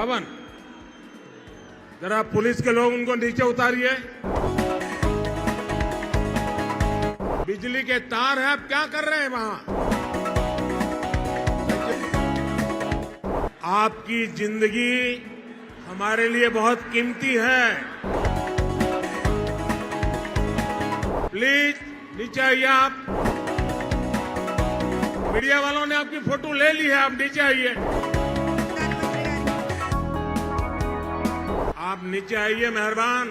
पवन, जरा पुलिस के लोग उनको नीचे उतारिए। बिजली के तार हैं, आप क्या कर रहे हैं वहां? आपकी जिंदगी हमारे लिए बहुत कीमती है। प्लीज नीचे आइए आप। मीडिया वालों ने आपकी फोटो ले ली है, आप नीचे आइए। आप नीचे आइए, मेहरबान।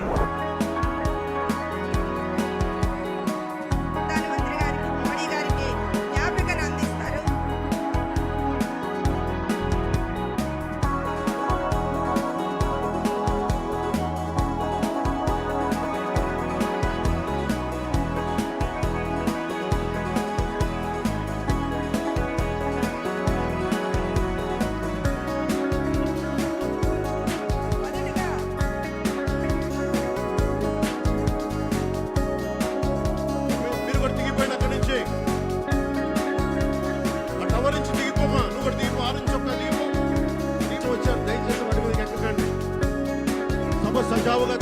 ప్రధానమంత్రి గారికి మోడీ గారికి జ్ఞాపికను అందిస్తారు. మొదటగా మీరు కూడా దిగిపోయిన అక్కడి నుంచి ఆ టవర్ నుంచి దిగిపోమా. నువ్వు కూడా దిగిపో. ఆరెంజ్ చొక్కా దిగిపో. దిగిపో వచ్చారు. దయచేసి వాటి మీదకి ఎక్కకండి. సభ సజావుగా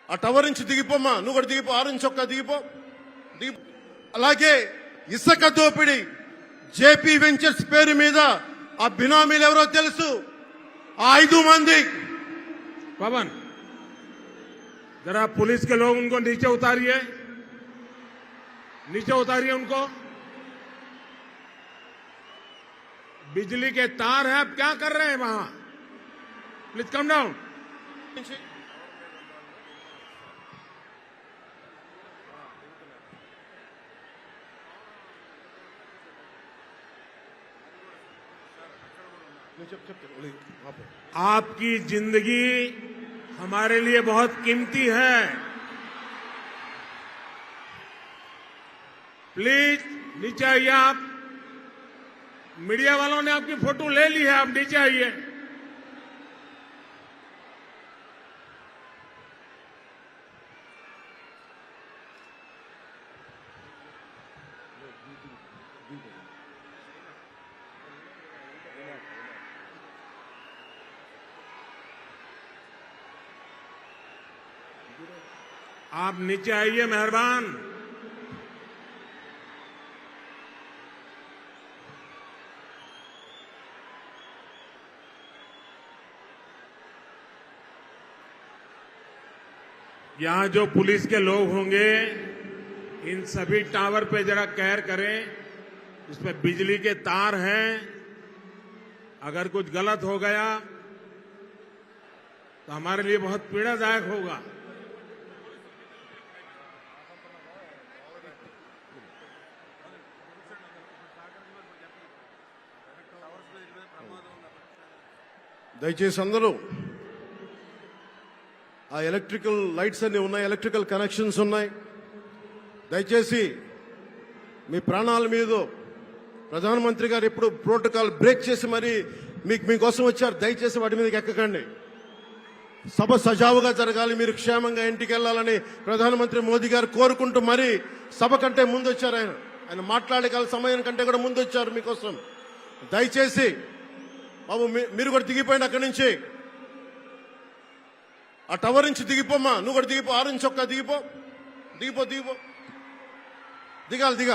ఆ టవర్ నుంచి దిగిపోమా. నువ్వు కూడా దిగిపో. ఆరెంజ్ చొక్కా దిగిపో. దిగి అలాగే ఇసుక దోపిడీ జేపీ వెంచర్స్ పేరు మీద ఆ బినామీలు ఎవరో తెలుసు. ఆ 5 మంది पवन, जरा पुलिस के लोग उनको नीचे उतारिए। नीचे उतारिए उनको। बिजली के तार हैं, आप क्या कर रहे हैं वहां? Please come down. आपकी जिंदगी हमारे लिए बहुत कीमती है। प्लीज नीचे आइए आप। मीडिया वालों ने आपकी फोटो ले ली है, आप नीचे आइए। आप नीचे आइए, मेहरबान। यहां जो पुलिस के लोग होंगे, इन सभी टावर पे जरा केयर करें। इसमें बिजली के तार हैं। अगर कुछ गलत हो गया तो हमारे लिए बहुत पीड़ादायक होगा। దయచేసి అందరూ ఆ ఎలక్ట్రికల్ లైట్స్ అన్ని ఉన్నాయి. ఎలక్ట్రికల్ కనెక్షన్స్ ఉన్నాయి. దయచేసి మీ ప్రాణాల మీద ప్రధానమంత్రి గారు ఎప్పుడు ప్రోటోకాల్ బ్రేక్ చేసి మరి మీకోసం వచ్చారు. దయచేసి వాటి మీదకి ఎక్కకండి. సభ సజావుగా జరగాలి. మీరు క్షేమంగా ఇంటికి వెళ్ళాలని ప్రధానమంత్రి మోదీ గారు కోరుకుంటూ మరి సభ కంటే ముందు వచ్చారు. ఆయన మాట్లాడగల సమయం కంటే కూడా ముందు వచ్చారు మీకోసం. దయచేసి బాబు మీరు కూడా దిగిపోయిన అక్కడి నుంచి ఆ టవర్ నుంచి దిగిపోమా. నువ్వు కూడా దిగిపో. ఆరెంజ్ చొక్కా దిగిపో. దిగిపో. దిగాలి.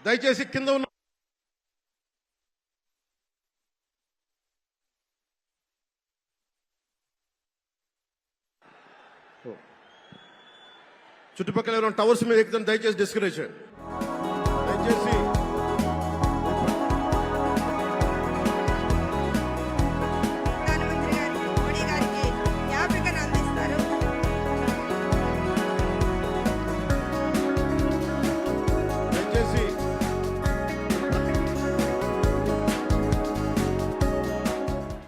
దయచేసి కింద ఉన్న చుట్టుపక్కల ఎవరైనా టవర్స్ మీద ఎక్కుతాను దయచేసి డిస్కరేజ్ చేయండి. దయచేసి